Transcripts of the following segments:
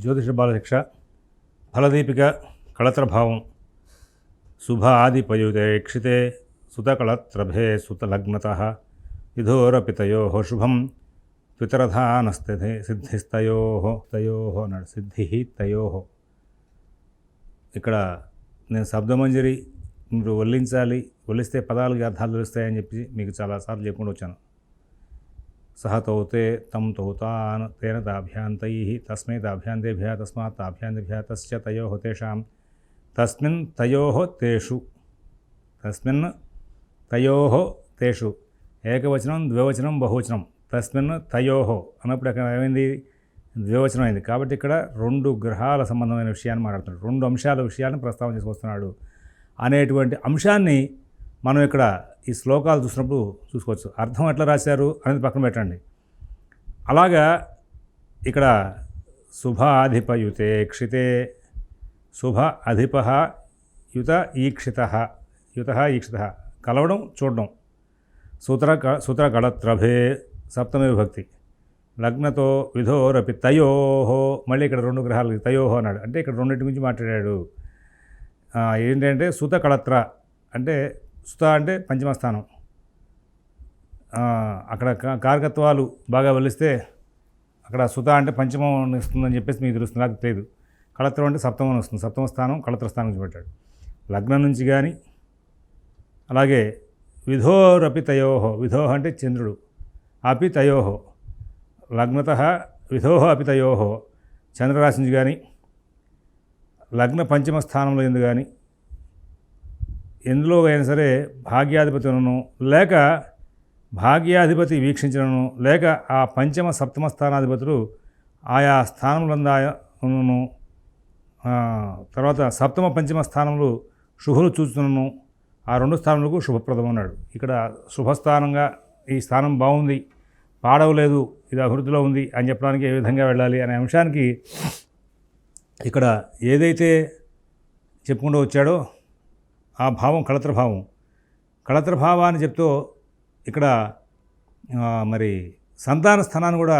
జ్యోతిష బాలశిక్ష ఫలదీపిక కళత్రభావం శుభ ఆదిపయుతే క్షితే సుతకళత్రభే సుతలగ్నత విధోరపితయో శుభం పితరథానస్థితి సిద్ధిస్తయో అన్నాడు. సిద్ధి తయో. ఇక్కడ నేను శబ్దమంజరి మీరు వల్లించాలి, వల్లిస్తే పదాలకి అర్థాలు తెలుస్తాయని చెప్పి మీకు చాలాసార్లు చెప్పుకుంటూ వచ్చాను. సహ తౌతే తం తౌతాన్ తేన తాభ్యాంతై తస్మై తాభ్యాంతేభ్య తస్మాత్ తాభ్యాంతేభ్య తస్య తయో తేషాం తస్మిన్ తయో తేషు తస్మిన్ తయో తేషు ఏకవచనం ద్వివచనం బహువచనం. తస్మిన్ తయో అన్నప్పుడు అక్కడ ఏమైంది? ద్వివచనం అయింది. కాబట్టి ఇక్కడ రెండు గ్రహాల సంబంధమైన విషయాన్ని మాట్లాడుతున్నాడు, రెండు అంశాల విషయాన్ని ప్రస్తావన చేసుకొస్తున్నాడు అనేటువంటి అంశాన్ని మనం ఇక్కడ ఈ శ్లోకాలు చూసినప్పుడు చూసుకోవచ్చు. అర్థం ఎట్లా రాశారు అనేది పక్కన పెట్టండి. అలాగా ఇక్కడ శుభ అధిపయుతే క్షితే, శుభ అధిప యుత ఈక్షిత, యుత ఈక్షిత కలవడం చూడడం. సూత్రకళత్రభే సప్తమి విభక్తి. లగ్నతో విధోరపి తయోహో, మళ్ళీ ఇక్కడ రెండు గ్రహాలు తయోహో అన్నాడు. అంటే ఇక్కడ రెండింటి గురించి మాట్లాడాడు. ఏంటంటే సుత కళత్ర అంటే సుత అంటే పంచమస్థానం. అక్కడ కారకత్వాలు బాగా వలిస్తే అక్కడ సుత అంటే పంచమం ఇస్తుందని చెప్పేసి మీకు తెలుస్తుంది, నాకు తెలియదు. కళత్రం అంటే సప్తమం వస్తుంది, సప్తమ స్థానం కళత్ర స్థానం నుంచి పెట్టాడు. లగ్నం నుంచి కానీ అలాగే విధోరపి తయోహో, విధోహ అంటే చంద్రుడు, అపి తయోహో లగ్నత విధోహ అపి తయోహో చంద్రరాశి నుంచి కానీ లగ్న పంచమ స్థానంలో ఎందు కానీ ఎందులో అయినా సరే భాగ్యాధిపతులను లేక భాగ్యాధిపతి వీక్షించడను లేక ఆ పంచమ సప్తమ స్థానాధిపతులు ఆయా స్థానములందును తర్వాత సప్తమ పంచమ స్థానములు శుభులు చూస్తున్నాను, ఆ రెండు స్థానములకు శుభప్రదం అన్నాడు. ఇక్కడ శుభస్థానంగా ఈ స్థానం బాగుంది, పాడవలేదు, ఇది అభివృద్ధిలో ఉంది అని చెప్పడానికి ఏ విధంగా వెళ్ళాలి అనే అంశానికి ఇక్కడ ఏదైతే చెప్పుకుంటూ వచ్చాడో ఆ భావం కళత్రభావం. కళత్రభావాన్ని చెప్తూ ఇక్కడ మరి సంతాన స్థానాన్ని కూడా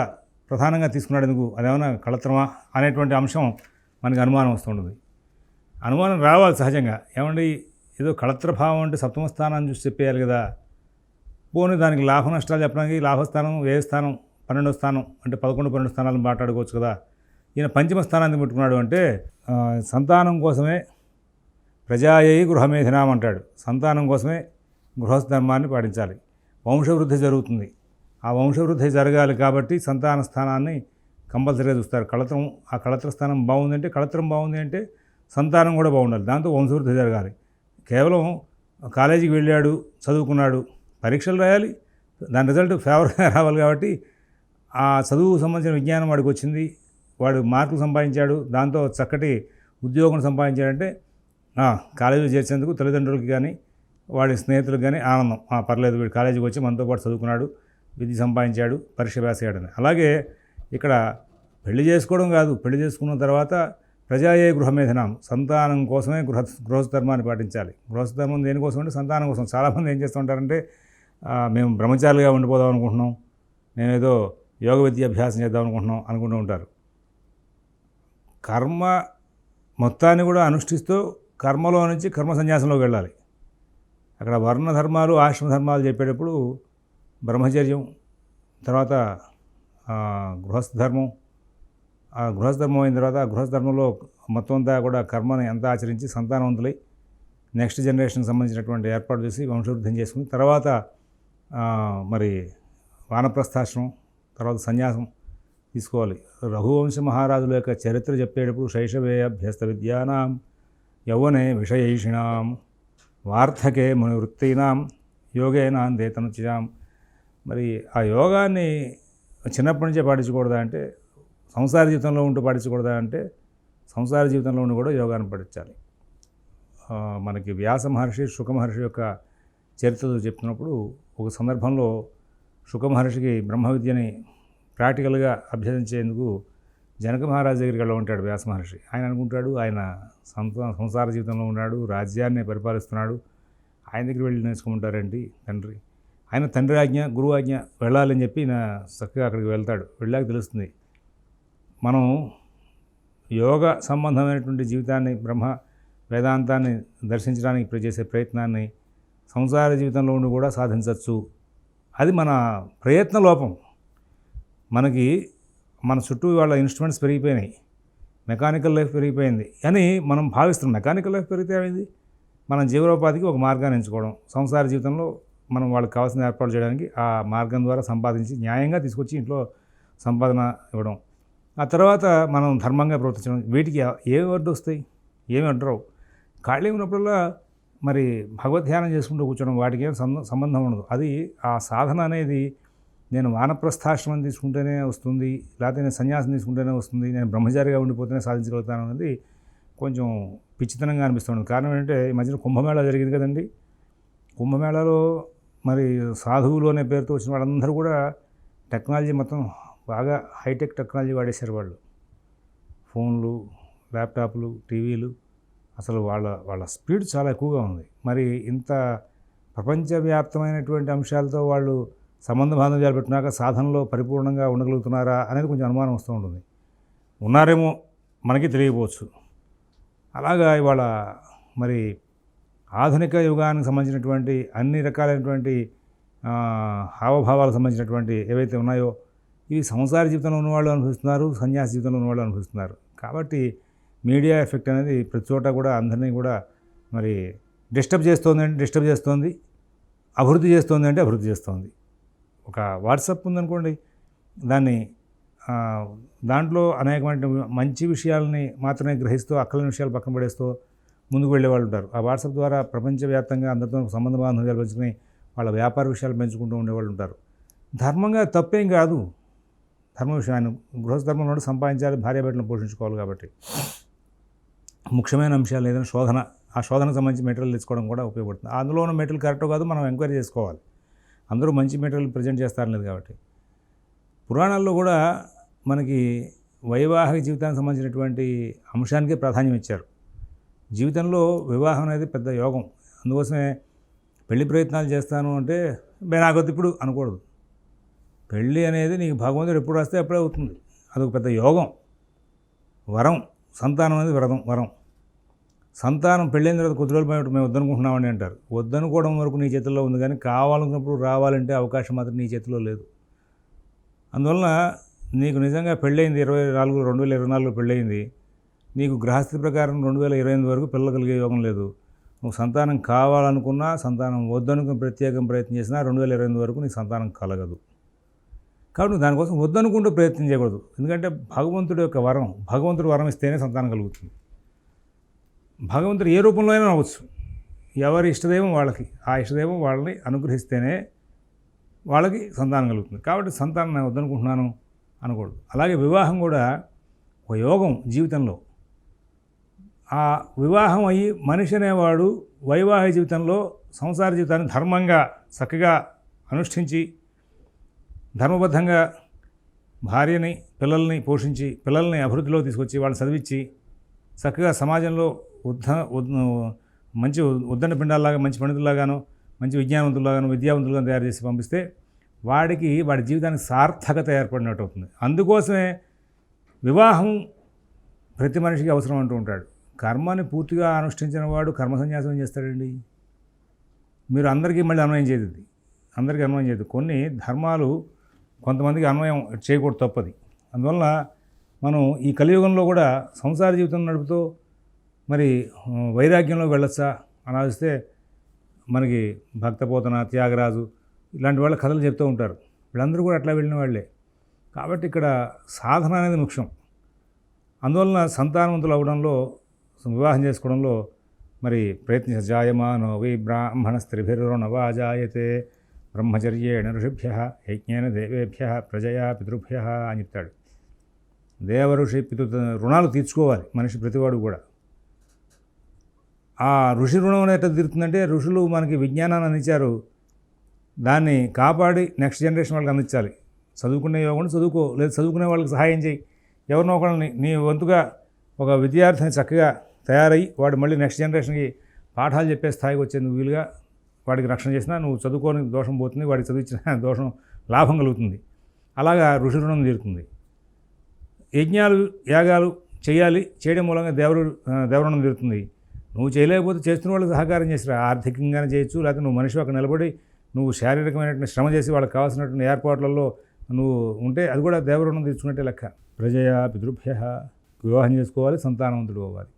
ప్రధానంగా తీసుకున్నాడు. ఎందుకు? అదేమన్నా కళత్రమా అనేటువంటి అంశం మనకి అనుమానం వస్తుంటుంది. అనుమానం రావాలి సహజంగా. ఏమండి ఏదో కళత్రభావం అంటే సప్తమ స్థానాన్ని చూసి చెప్పేయాలి కదా. పోనీ దానికి లాభ నష్టాలు చెప్పడానికి లాభస్థానం, వ్యయ స్థానం, 12వ స్థానం అంటే 11, 12 స్థానాలను మాట్లాడుకోవచ్చు కదా. ఈయన పంచమ స్థానాన్ని ముట్టుకున్నాడు అంటే సంతానం కోసమే ప్రజాయై గృహమేధినాం అంటాడు. సంతానం కోసమే గృహస్థ ధర్మాన్ని పాటించాలి. వంశవృద్ధి జరుగుతుంది, ఆ వంశవృద్ధి జరగాలి కాబట్టి సంతాన స్థానాన్ని కంపల్సరీగా చూస్తారు. కళత్రం, ఆ కళత్ర స్థానం బాగుందంటే, కళత్రం బాగుంది అంటే సంతానం కూడా బాగుండాలి, దాంతో వంశవృద్ధి జరగాలి. కేవలం కాలేజీకి వెళ్ళాడు, చదువుకున్నాడు, పరీక్షలు రాయాలి, దాని రిజల్ట్ ఫేవర్గా రావాలి కాబట్టి ఆ చదువుకు సంబంధించిన విజ్ఞానం వాడికి వచ్చింది, వాడు మార్కులు సంపాదించాడు, దాంతో చక్కటి ఉద్యోగం సంపాదించాడంటే కాలేజీలో చేర్చేందుకు తల్లిదండ్రులకి కానీ వాడి స్నేహితులకు కానీ ఆనందం. పర్లేదు, వీడు కాలేజీకి వచ్చి మనతో పాటు చదువుకున్నాడు, విద్య సంపాదించాడు, పరీక్ష రాసాడని. అలాగే ఇక్కడ పెళ్లి చేసుకోవడం కాదు, పెళ్లి చేసుకున్న తర్వాత ప్రజాయే గృహమేధనం, సంతానం కోసమే గృహస్థ ధర్మాన్ని పాటించాలి. గృహస్థ ధర్మం దేనికోసం అంటే సంతానం కోసం. చాలామంది ఏం చేస్తుంటారంటే మేము బ్రహ్మచారులుగా ఉండిపోదాం అనుకుంటున్నాం, నేనేదో యోగ విద్య అభ్యాసం చేద్దాం అనుకుంటున్నాం అనుకుంటూ ఉంటారు. కర్మ మొత్తాన్ని కూడా అనుష్ఠిస్తూ కర్మలో నుంచి కర్మ సన్యాసంలోకి వెళ్ళాలి. అక్కడ వర్ణ ధర్మాలు, ఆశ్రమ ధర్మాలు చెప్పేటప్పుడు బ్రహ్మచర్యం, తర్వాత గృహస్థ ధర్మం, ఆ గృహస్థ ధర్మం అయిన తర్వాత ఆ గృహస్థ ధర్మంలో మొత్తం అంతా కూడా కర్మని ఎంత ఆచరించి సంతానవంతులై నెక్స్ట్ జనరేషన్కి సంబంధించినటువంటి ఏర్పాటు చేసి వంశవృద్ధిని చేసుకుని తర్వాత మరి వానప్రస్థాశ్రమం, తర్వాత సన్యాసం తీసుకోవాలి. రఘువంశ మహారాజుల యొక్క చరిత్ర చెప్పేటప్పుడు శైశవే అభ్యస్త విద్యానాం యౌవనే విషయైషిణాం వార్ధకే మునివృత్తీనాం యోగేనాం దేతనుచియాం. మరి ఆ యోగాన్ని చిన్నప్పటి నుంచే పాటించకూడదా అంటే, సంసార జీవితంలో ఉంటూ పాటించకూడదా అంటే, సంసార జీవితంలో ఉండి కూడా యోగాన్ని పాటించాలి. మనకి వ్యాస మహర్షి, శుక మహర్షి యొక్క చరిత్రలు చెప్తున్నప్పుడు ఒక సందర్భంలో శుక మహర్షికి బ్రహ్మ విద్యని ప్రాక్టికల్గా అభ్యసించేందుకు జనక మహారాజు దగ్గరికి వెళ్ళి ఉంటాడు వ్యాస మహర్షి. ఆయన అనుకుంటాడు ఆయన సంసార జీవితంలో ఉన్నాడు, రాజ్యాన్ని పరిపాలిస్తున్నాడు, ఆయన దగ్గర వెళ్ళి నేర్చుకుంటారేంటి తండ్రి. ఆయన తండ్రి ఆజ్ఞ, గురువు ఆజ్ఞ వెళ్ళాలని చెప్పి చక్కగా అక్కడికి వెళ్తాడు. వెళ్ళాక తెలుస్తుంది మనం యోగ సంబంధమైనటువంటి జీవితాన్ని, బ్రహ్మ వేదాంతాన్ని దర్శించడానికి చేసే ప్రయత్నాన్ని సంసార జీవితంలో ఉండి కూడా సాధించవచ్చు. అది మన ప్రయత్న లోపం. మనకి మన చుట్టూ వాళ్ళ ఇన్స్ట్రుమెంట్స్ పెరిగిపోయినాయి, మెకానికల్ లైఫ్ పెరిగిపోయింది అని మనం భావిస్తున్నాం. మెకానికల్ లైఫ్ పెరిగితే ఏమైంది? మనం జీవనోపాధికి ఒక మార్గాన్ని ఎంచుకోవడం, సంసార జీవితంలో మనం వాళ్ళకి కావాల్సిన ఏర్పాటు చేయడానికి ఆ మార్గం ద్వారా సంపాదించి న్యాయంగా తీసుకొచ్చి ఇంట్లో సంపాదన ఇవ్వడం, ఆ తర్వాత మనం ధర్మంగా ప్రవర్తించడం. వీటికి ఏమి అడ్డు వస్తాయి? ఏమి అడ్డరావు. ఖాళీ ఉన్నప్పుడల్లా మరి భగవద్ధ్యానం చేసుకుంటూ కూర్చోడం, వాటికి ఏం సంబంధం ఉండదు. అది ఆ సాధన అనేది నేను వానప్రస్థాశ్రమం తీసుకుంటేనే వస్తుంది, లేకపోతే నేను సన్యాసం తీసుకుంటేనే వస్తుంది, నేను బ్రహ్మచారిగా ఉండిపోతేనే సాధించగలుగుతాను అనేది కొంచెం పిచ్చితనంగా అనిపిస్తుంది. కారణం ఏంటంటే ఈ మధ్యన కుంభమేళా జరిగింది కదండి. కుంభమేళాలో మరి సాధువులు అనే పేరుతో వచ్చిన వాళ్ళందరూ కూడా టెక్నాలజీ మొత్తం బాగా హైటెక్ టెక్నాలజీ వాడేశారు. వాళ్ళు ఫోన్లు, ల్యాప్టాప్లు, టీవీలు, అసలు వాళ్ళ స్పీడ్ చాలా ఎక్కువగా ఉంది. మరి ఇంత ప్రపంచవ్యాప్తమైనటువంటి అంశాలతో వాళ్ళు సంబంధ బాంధవ్యాలు పెట్టినాక సాధనలో పరిపూర్ణంగా ఉండగలుగుతున్నారా అనేది కొంచెం అనుమానం వస్తూ ఉంటుంది. ఉన్నారేమో మనకి తెలియకపోవచ్చు. అలాగా ఇవాళ మరి ఆధునిక యుగానికి సంబంధించినటువంటి అన్ని రకాలైనటువంటి హావభావాలకు సంబంధించినటువంటి ఏవైతే ఉన్నాయో ఇవి సంసార జీవితంలో ఉన్నవాళ్ళు అనుభవిస్తున్నారు, సన్యాస జీవితంలో ఉన్నవాళ్ళు అనుభవిస్తున్నారు. కాబట్టి మీడియా ఎఫెక్ట్ అనేది ప్రతి చోట కూడా అందరినీ కూడా మరి డిస్టర్బ్ చేస్తోంది, అభివృద్ధి చేస్తోంది అంటే అభివృద్ధి చేస్తోంది. ఒక వాట్సాప్ ఉందనుకోండి, దాంట్లో అనేకమైన మంచి విషయాలని మాత్రమే గ్రహిస్తూ అక్కలేని విషయాలు పక్కన పడేస్తూ ముందుకు వెళ్ళే వాళ్ళు ఉంటారు. ఆ వాట్సాప్ ద్వారా ప్రపంచవ్యాప్తంగా అందరితో సంబంధ బాంధవ్యాలు పెంచుకుని వాళ్ళ వ్యాపార విషయాలు పెంచుకుంటూ ఉండేవాళ్ళు ఉంటారు. ధర్మంగా తప్పేం కాదు. ధర్మ విషయాన్ని గృహస్థధర్మంలో సంపాదించాలి, భార్యాభర్తలను పోషించుకోవాలి. కాబట్టి ముఖ్యమైన అంశాలు ఏదైనా ఆ శోధనకు సంబంధించి మెటీరియల్ తెచ్చుకోవడం కూడా ఉపయోగపడుతుంది. అందులో ఉన్న మెటీరియల్ కరెక్టో కాదు మనం ఎంక్వైరీ చేసుకోవాలి. అందరూ మంచి మెటీరియల్ ప్రజెంట్ చేస్తారలేదు. కాబట్టి పురాణాల్లో కూడా మనకి వైవాహిక జీవితానికి సంబంధించినటువంటి అంశానికే ప్రాధాన్యం ఇచ్చారు. జీవితంలో వివాహం అనేది పెద్ద యోగం. అందుకోసమే పెళ్లి ప్రయత్నాలు చేస్తాను అంటే నాకొద్దు ఇప్పుడు అనకూడదు. పెళ్ళి అనేది నీకు భగవంతుడు ఎప్పుడు రాస్తే అప్పుడే అవుతుంది. అదొక పెద్ద యోగం, వరం. సంతానం అనేది వరం. సంతానం పెళ్ళైన తర్వాత కొద్ది రోజులు పోయినట్టు మేము వద్దనుకుంటున్నామని అంటారు. వద్దనుకోవడం వరకు నీ చేతుల్లో ఉంది, కానీ కావాలనుకున్నప్పుడు రావాలంటే అవకాశం మాత్రం నీ చేతిలో లేదు. అందువలన నీకు నిజంగా పెళ్ళయింది 2024లో పెళ్ళయింది, నీకు గ్రహస్థితి ప్రకారం 2028 వరకు పిల్లలు కలిగే యోగం లేదు. నువ్వు సంతానం కావాలనుకున్నా, సంతానం వద్దనుకుని ప్రత్యేకం ప్రయత్నం చేసినా 2028 వరకు నీకు సంతానం కలగదు. కాబట్టి నువ్వు దానికోసం వద్దనుకుంటూ ప్రయత్నం చేయకూడదు. ఎందుకంటే భగవంతుడి యొక్క వరం, భగవంతుడు వరం ఇస్తేనే సంతానం కలుగుతుంది. భగవంతుడు ఏ రూపంలో అయినా అవ్వచ్చు. ఎవరి ఇష్టదైవం వాళ్ళకి, ఆ ఇష్టదైవం వాళ్ళని అనుగ్రహిస్తేనే వాళ్ళకి సంతానం కలుగుతుంది. కాబట్టి సంతానం నేను వద్దనుకుంటున్నాను అనకూడదు. అలాగే వివాహం కూడా ఒక యోగం జీవితంలో. ఆ వివాహం అయ్యి మనిషి అనేవాడు వైవాహిక జీవితంలో సంసార జీవితాన్ని ధర్మంగా చక్కగా అనుష్ఠించి ధర్మబద్ధంగా భార్యని, పిల్లల్ని పోషించి, పిల్లల్ని అభివృద్ధిలో తీసుకొచ్చి వాళ్ళని చదివించి చక్కగా సమాజంలో మంచి ఉద్దండ పిండాల్లాగా, మంచి పండితుల్లాగానో, మంచి విద్యావంతులుగాను తయారు చేసి పంపిస్తే వాడి జీవితానికి సార్థకత ఏర్పడినట్టు అవుతుంది. అందుకోసమే వివాహం ప్రతి మనిషికి అవసరం అంటూ ఉంటాడు. కర్మని పూర్తిగా అనుష్ఠించిన వాడు కర్మ సన్యాసం ఏం చేస్తాడండి? మీరు అందరికీ మళ్ళీ అన్వయం చేయదు. అందరికీ అన్వయం చేయదు. కొన్ని ధర్మాలు కొంతమందికి అన్వయం చేయకూడదు, తప్పది. అందువల్ల మనం ఈ కలియుగంలో కూడా సంసార జీవితం నడుపుతూ మరి వైరాగ్యంలోకి వెళ్ళొచ్చా అని ఆలోచిస్తే మనకి భక్తపోతన, త్యాగరాజు ఇలాంటి వాళ్ళ కథలు చెప్తూ ఉంటారు. వీళ్ళందరూ కూడా అట్లా వెళ్ళిన వాళ్ళే. కాబట్టి ఇక్కడ సాధన అనేది ముఖ్యం. అందువలన సంతానవంతులు అవడంలో, వివాహం చేసుకోవడంలో మరి జాయమానో వై బ్రాహ్మణ స్త్రీభిర్నవాజాయతే బ్రహ్మచర్యేణ ఋషిభ్య యజ్ఞేన దేవేభ్య ప్రజయా పితృభ్య అని చెప్తాడు. దేవఋషి రుణాలు తీర్చుకోవాలి మనిషి ప్రతివాడు కూడా. ఆ ఋషి రుణం అనేది ఎట్లా తీరుతుందంటే, ఋషులు మనకి విజ్ఞానాన్ని అందించారు, దాన్ని కాపాడి నెక్స్ట్ జనరేషన్ వాళ్ళకి అందించాలి. చదువుకునే యోగం చదువుకో, లేదా చదువుకునే వాళ్ళకి సహాయం చేయి. ఎవరినో ఒకళ్ళని నీ వంతుగా ఒక విద్యార్థిని చక్కగా తయారయ్యి వాడు మళ్ళీ నెక్స్ట్ జనరేషన్కి పాఠాలు చెప్పే స్థాయికి వచ్చేందుకు వీలుగా వాడికి రక్షణ చేసినా నువ్వు చదువుకోని దోషం పోతుంది, వాడికి చదివించిన దోషం లాభం కలుగుతుంది. అలాగా ఋషి రుణం తీరుతుంది. యజ్ఞాలు, యాగాలు చేయాలి. చేయడం మూలంగా దేవరుణం తీరుతుంది. నువ్వు చేయలేకపోతే చేస్తున్న వాళ్ళకి సహకారం చేసిరా. ఆర్థికంగానే చేయొచ్చు, లేకపోతే నువ్వు మనిషి అక్కడ నిలబడి నువ్వు శారీరకమైనటువంటి శ్రమ చేసి వాళ్ళకి కావాల్సినటువంటి ఏర్పాట్లలో నువ్వు ఉంటే అది కూడా దేవరుణం తీర్చుకున్నట్టే లెక్క. ప్రజయా పితృభ్య, వివాహం చేసుకోవాలి, సంతానవంతుడు అవ్వాలి.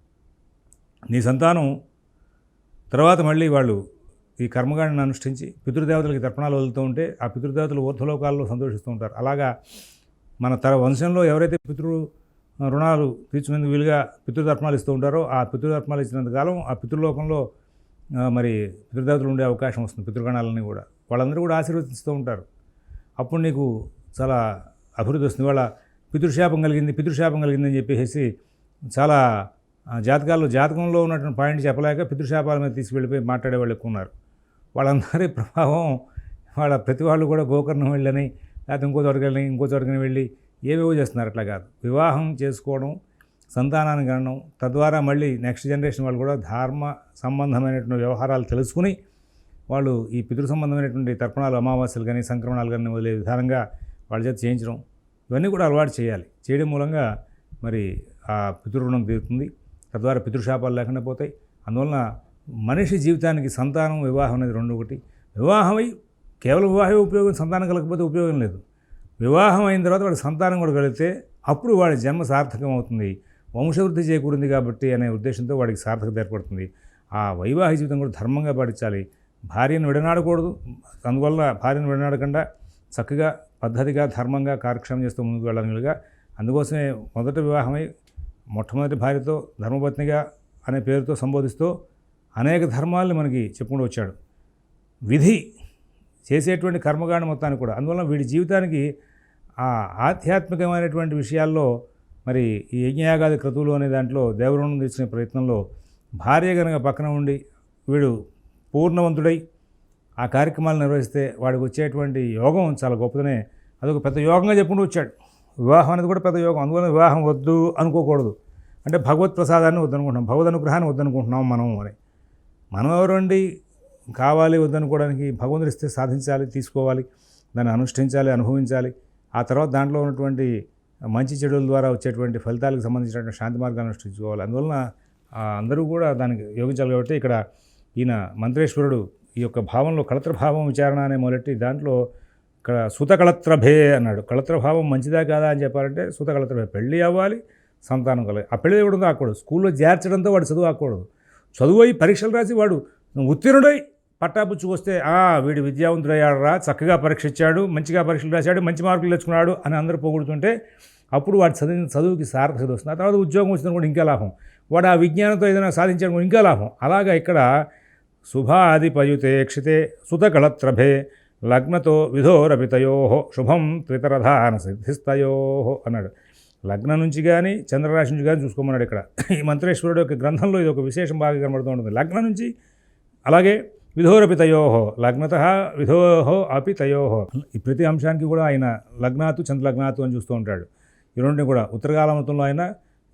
నీ సంతానం తర్వాత మళ్ళీ వాళ్ళు ఈ కర్మగాడిని అనుష్ఠించి పితృదేవతలకి తర్పణాలు వదులుతూ ఉంటే ఆ పితృదేవతలు ఊర్ధ్వలోకాల్లో సంతోషిస్తూ ఉంటారు. అలాగా మన వంశంలో ఎవరైతే రుణాలు తీర్చుకునేందుకు వీలుగా పితృతర్పణాలు ఇస్తూ ఉంటారో ఆ పితృతర్పణాలు ఇచ్చినంతకాలం ఆ పితృలోకంలో మరి పితృదేవతలు ఉండే అవకాశం వస్తుంది. పితృగణాలని కూడా వాళ్ళందరూ కూడా ఆశీర్వదిస్తూ ఉంటారు. అప్పుడు నీకు చాలా అభివృద్ధి వస్తుంది. వాళ్ళ పితృశాపం కలిగిందని చెప్పేసి చాలా జాతకంలో ఉన్నటువంటి పాయింట్ చెప్పలేక పితృశాపాల మీద తీసుకువెళ్ళిపోయి మాట్లాడే వాళ్ళు ఎక్కువ ఉన్నారు. వాళ్ళందరి ప్రభావం ప్రతి వాళ్ళు కూడా గోకర్ణం వెళ్ళని, లేకపోతే ఇంకో చోటకని వెళ్ళి ఏవేవో చేస్తున్నారు. అట్లా కాదు, వివాహం చేసుకోవడం, సంతానాన్ని కనడం, తద్వారా మళ్ళీ నెక్స్ట్ జనరేషన్ వాళ్ళు కూడా ధర్మ సంబంధమైనటువంటి వ్యవహారాలు తెలుసుకుని వాళ్ళు ఈ పితృ సంబంధమైనటువంటి తర్పణాలు, అమావాస్యలు కానీ సంక్రమణాలు కానీ వదిలే విధానంగా వాళ్ళ చేత చేయించడం, ఇవన్నీ కూడా అలవాటు చేయాలి. చేయడం మూలంగా మరి ఆ పితృరుణం తీరుతుంది. తద్వారా పితృశాపాలు లేకుండా పోతాయి. అందువలన మనిషి జీవితానికి సంతానం, వివాహం అనేది రెండు ఒకటి. వివాహమై కేవలం వివాహమే ఉపయోగం, సంతానం కలగకపోతే ఉపయోగం లేదు. వివాహం అయిన తర్వాత వాడి సంతానం కూడా కలిగితే అప్పుడు వాడి జన్మ సార్థకం అవుతుంది. వంశవృద్ధి చేకూరింది కాబట్టి అనే ఉద్దేశంతో వాడికి సార్థకత ఏర్పడుతుంది. ఆ వైవాహిక జీవితం కూడా ధర్మంగా పాటించాలి. భార్యను విడనాడకూడదు. అందువల్ల భార్యను విడనాడకుండా చక్కగా పద్ధతిగా ధర్మంగా కార్యక్షేమం చేస్తూ ముందుకు వెళ్ళాలిగా. అందుకోసమే మొట్టమొదటి భార్యతో ధర్మపత్నిగా అనే పేరుతో సంబోధిస్తూ అనేక ధర్మాలను మనకి చెప్పుకుంటూ వచ్చాడు. విధి చేసేటువంటి కర్మగాండ మొత్తాన్ని కూడా. అందువల్ల వీడి జీవితానికి ఆ ఆధ్యాత్మికమైనటువంటి విషయాల్లో మరి ఈ యజ్ఞయాగాది క్రతువులు అనే దాంట్లో దేవరుణం తెచ్చిన ప్రయత్నంలో భార్య కనుక పక్కన ఉండి వీడు పూర్ణవంతుడై ఆ కార్యక్రమాలు నిర్వహిస్తే వాడికి వచ్చేటువంటి యోగం చాలా గొప్పదనే అదొక పెద్ద యోగంగా చెప్పుకుంటూ వచ్చాడు. వివాహం అనేది కూడా పెద్ద యోగం. అందువల్ల వివాహం వద్దు అనుకోకూడదు. అంటే భగవత్ ప్రసాదాన్ని వద్దనుకుంటున్నాం, భగవద్ అనుగ్రహాన్ని వద్దనుకుంటున్నాం మనం ఎవరండి కావాలి వద్దనుకోవడానికి? భగవంతుడు ఇస్తే సాధించాలి, తీసుకోవాలి, దాన్ని అనుష్ఠించాలి, అనుభవించాలి. ఆ తర్వాత దాంట్లో ఉన్నటువంటి మంచి చెడుల ద్వారా వచ్చేటువంటి ఫలితాలకు సంబంధించినటువంటి శాంతి మార్గాన్ని అనుష్ఠించుకోవాలి. అందువలన అందరూ కూడా దానికి యోగించాలి. కాబట్టి ఇక్కడ ఈయన మంత్రేశ్వరుడు ఈ యొక్క భావంలో కళత్రభావం విచారణ అనే మొదటి దాంట్లో ఇక్కడ సుతకళత్రభే అన్నాడు. కళత్రభావం మంచిదా కాదా అని చెప్పాలంటే సుతకళత్రభే, పెళ్ళి అవ్వాలి, సంతానం కలగాలి. ఆ పెళ్ళి కూడా ఆకూడదు. స్కూల్లో చేర్చడంతో వాడు చదువు ఆకూడదు. చదువు అయి పరీక్షలు రాసి వాడు ఉత్తీర్ణుడై పట్టాపుచ్చుకొస్తే వీడు విద్యావంతుడయ్యాడురా, చక్కగా పరీక్ష ఇచ్చాడు, మంచిగా పరీక్షలు రాశాడు, మంచి మార్కులు తెచ్చుకున్నాడు అని అందరూ పొగుడుతుంటే అప్పుడు వాడు చదివిన చదువుకి సార్థకత వస్తుంది. ఆ తర్వాత ఉద్యోగం వచ్చినా కూడా ఇంకా లాభం. వాడు ఆ విజ్ఞానంతో ఏదైనా సాధించడం కూడా ఇంకా లాభం. అలాగా ఇక్కడ శుభాధిపయుతే క్షితే సుతకళత్రభే లగ్నతో విధోరపితయో శుభం త్రితరధాన సిద్ధిస్తయో అన్నాడు. లగ్నం నుంచి కానీ చంద్రరాశి నుంచి కానీ చూసుకోమన్నాడు. ఇక్కడ ఈ మంత్రేశ్వరుడు యొక్క గ్రంథంలో ఇది ఒక విశేషం బాగా కనబడుతూ ఉంటుంది. లగ్నం నుంచి, అలాగే విధోరపితయో లగ్నత విధోహో అపితయో. ఈ ప్రతి అంశానికి కూడా ఆయన లగ్నాతు చంద్రలగ్నాతు అని చూస్తూ ఉంటాడు. ఈ రెండింటిని కూడా ఉత్తరకాలమతంలో ఆయన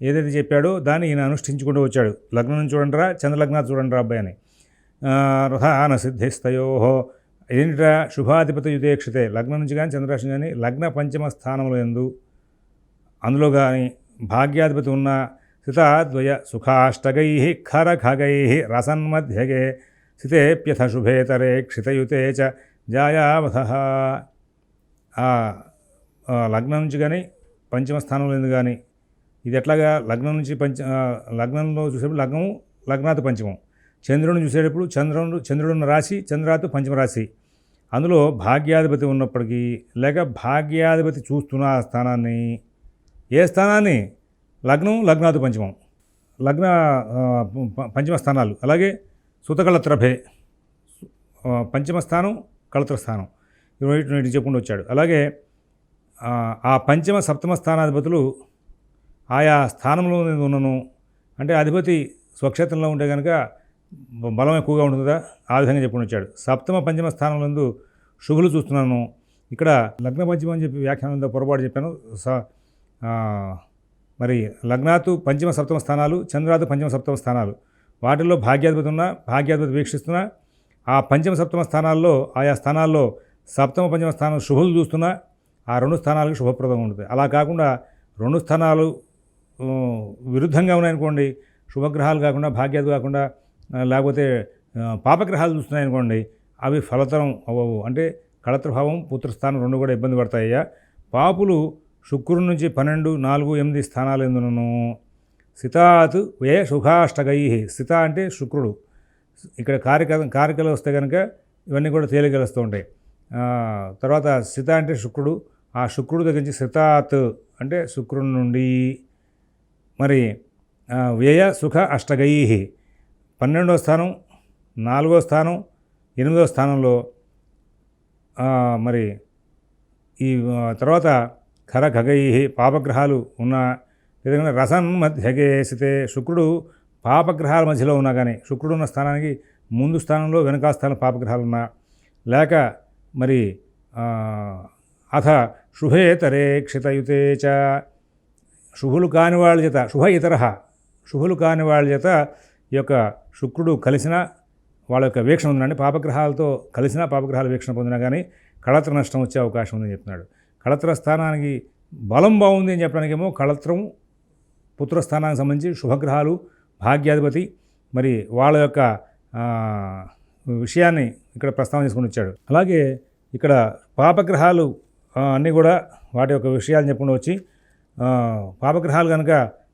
ఏదైతే చెప్పాడో దాన్ని ఈయన అనుష్ఠించుకుంటూ వచ్చాడు. లగ్నం నుంచి చూడండిరా, చంద్రలగ్నాతు చూడండిరా అబ్బాయి అని. రథాన సిద్ధిస్తయో ఏంటిరా శుభాధిపతి యుధేక్షితే, లగ్నం నుంచి కానీ చంద్రరాశి కానీ లగ్న పంచమ స్థానంలో ఎందు అందులో కానీ భాగ్యాధిపతి ఉన్న స్థితాద్వయ సుఖాష్టగై ఖరఖగై రసన్మధ్యగే స్థితేప్యథ శుభేతరే క్షితయుతే చ జాయావధ. లగ్నం నుంచి కానీ పంచమ స్థానంలో ఎందు కానీ ఇది ఎట్లాగా లగ్నం నుంచి లగ్నంలో చూసేటప్పుడు లగ్నము లగ్నాతు పంచమం, చంద్రుడిని చూసేటప్పుడు చంద్రుడున్న రాశి చంద్రాతు పంచమ రాశి. అందులో భాగ్యాధిపతి ఉన్నప్పటికీ లేక భాగ్యాధిపతి చూస్తున్న ఆ స్థానాన్ని, ఏ స్థానాన్ని? లగ్నం లగ్నాతు పంచమం, పంచమ స్థానాలు. అలాగే సుతకళత్రభే పంచమ స్థానం, కళత్ర స్థానం, ఇవి చెప్పుకుంటూ వచ్చాడు. అలాగే ఆ పంచమ సప్తమ స్థానాధిపతులు ఆయా స్థానంలో ఉన్నను, అంటే అధిపతి స్వక్షేత్రంలో ఉంటే కనుక బలం ఎక్కువగా ఉంటుందా, ఆ విధంగా చెప్పుకుని వచ్చాడు. సప్తమ పంచమ స్థానంలో శుభులు చూస్తున్నాను. ఇక్కడ లగ్న పంచమం అని చెప్పి వ్యాఖ్యానంలో పొరపాటు చెప్పాను. మరి లగ్నాతు పంచమ సప్తమ స్థానాలు, చంద్రాతు పంచమ సప్తమ స్థానాలు, వాటిల్లో భాగ్యాధిపతి వీక్షిస్తున్నా ఆ పంచమ సప్తమ స్థానాల్లో ఆయా స్థానాల్లో సప్తమ పంచమ స్థానం శుభులు చూస్తున్నా ఆ రెండు స్థానాలకు శుభప్రదంగా ఉంటుంది. అలా కాకుండా రెండు స్థానాలు విరుద్ధంగా ఉన్నాయనుకోండి, శుభగ్రహాలు కాకుండా భాగ్యాలు కాకుండా లేకపోతే పాపగ్రహాలు చూస్తున్నాయనుకోండి, అవి ఫలతరం అవ్వవు. అంటే కళత్రభావం పుత్రస్థానం రెండు కూడా ఇబ్బంది పడతాయ్యా. పాపులు శుక్రుడి నుంచి 12, 4, 8 స్థానాలు ఎందునను సితాత్ వే సుఖాష్టగై. సిత అంటే శుక్రుడు. ఇక్కడ కారికలు వస్తే కనుక ఇవన్నీ కూడా తేలిగలుస్తూ ఉంటాయి. తర్వాత సిత అంటే శుక్రుడు. ఆ శుక్రుడు దగ్గర నుంచి సితాత్ అంటే శుక్రుడి నుండి మరి వ్యయ సుఖ అష్టగై 12వ స్థానం, 4వ స్థానం, 8వ స్థానంలో మరి ఈ తర్వాత ఖర ఖగై పాపగ్రహాలు ఉన్న విధంగా రసన్ మధ్యగేసితే శుక్రుడు పాపగ్రహాల మధ్యలో ఉన్నా కానీ శుక్రుడు ఉన్న స్థానానికి ముందు స్థానంలో వెనకాల స్థానం పాపగ్రహాలు ఉన్నా లేక మరి అథ శుభేతరే క్షితయుతే చ శుభులు కాని వాళ్ళ చేత శుభులు కాని వాళ్ళ చేత ఈ యొక్క శుక్రుడు కలిసిన వాళ్ళ యొక్క వీక్షణ ఉందండి. పాపగ్రహాలతో కలిసినా పాపగ్రహాల వీక్షణ పొందినా కానీ కళత్ర నష్టం వచ్చే అవకాశం ఉందని చెప్తున్నాడు. కళత్ర స్థానానికి బలం బాగుంది అని చెప్పడానికేమో కళత్రం పుత్రస్థానానికి సంబంధించి శుభగ్రహాలు భాగ్యాధిపతి మరి వాళ్ళ యొక్క విషయాన్ని ఇక్కడ ప్రస్తావన చేసుకుని వచ్చాడు. అలాగే ఇక్కడ పాపగ్రహాలు అన్నీ కూడా వాటి యొక్క విషయాలు చెప్పుకుంటూ వచ్చి పాపగ్రహాలు కనుక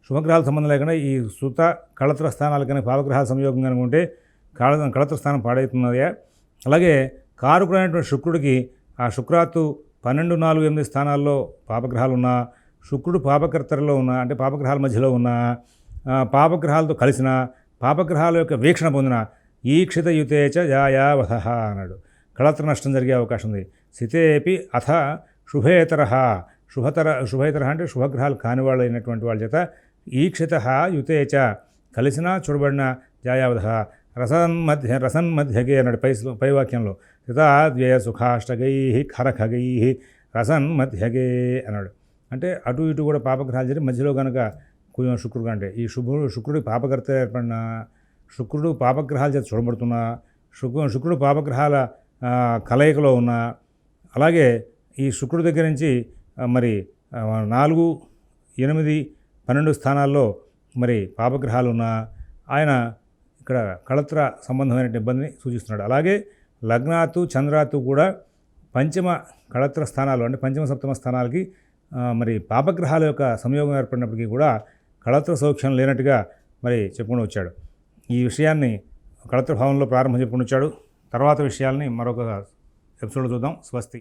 శుభగ్రహాల సంబంధం లేకుండా ఈ సుత కళత్ర స్థానాలు కనుక పాపగ్రహాల సంయోగం కనుక ఉంటే కళత్ర స్థానం పాడవుతున్నదా. అలాగే కారకుడైనటువంటి శుక్రుడికి ఆ శుక్రాత్తు 12, 4, 8 స్థానాల్లో పాపగ్రహాలు ఉన్నా శుక్రుడు పాపకర్తలో ఉన్న అంటే పాపగ్రహాల మధ్యలో ఉన్న పాపగ్రహాలతో కలిసిన పాపగ్రహాల యొక్క వీక్షణ పొందిన ఈక్షిత యుతేచ జాయావధ అన్నాడు. కళత్ర నష్టం జరిగే అవకాశం ఉంది. సితేపి అథ శుభేతర అంటే శుభగ్రహాలు కానివాళ్ళు అయినటువంటి వాళ్ళ చేత ఈక్షిత యుతేచ కలిసిన చూడబడిన జాయావధ రసన్మధ్యగే అన్నాడు పై వాక్యంలో. సితాద్వయ సుఖాష్టగై ఖరఖగై రసన్మధ్యగే అన్నాడు. అంటే అటు ఇటు కూడా పాపగ్రహాలు జరిగి మధ్యలో కనుక శుక్రుడు అంటే ఈ శుక్రుడు పాపకర్త ఏర్పడిన శుక్రుడు పాపగ్రహాల చేత చూడబడుతున్నా శుక్రుడు పాపగ్రహాల కలయికలో ఉన్న అలాగే ఈ శుక్రుడి దగ్గర నుంచి మరి 4, 8, 12 స్థానాల్లో మరి పాపగ్రహాలు ఉన్న ఆయన ఇక్కడ కళత్ర సంబంధమైన ఇబ్బందిని సూచిస్తున్నాడు. అలాగే లగ్నాత్తు చంద్రాత్తు కూడా పంచమ కళత్ర స్థానాలు అంటే పంచమ సప్తమ స్థానాలకి మరి పాపగ్రహాల యొక్క సంయోగం ఏర్పడినప్పటికీ కూడా కళత్ర సౌఖ్యం లేనట్టుగా మరి చెప్పుకుని వచ్చాడు. ఈ విషయాన్ని కళత్ర భావంలో ప్రారంభం చెప్పుకుని వచ్చాడు. తర్వాత విషయాల్ని మరొక ఎపిసోడ్లో చూద్దాం. స్వస్తి.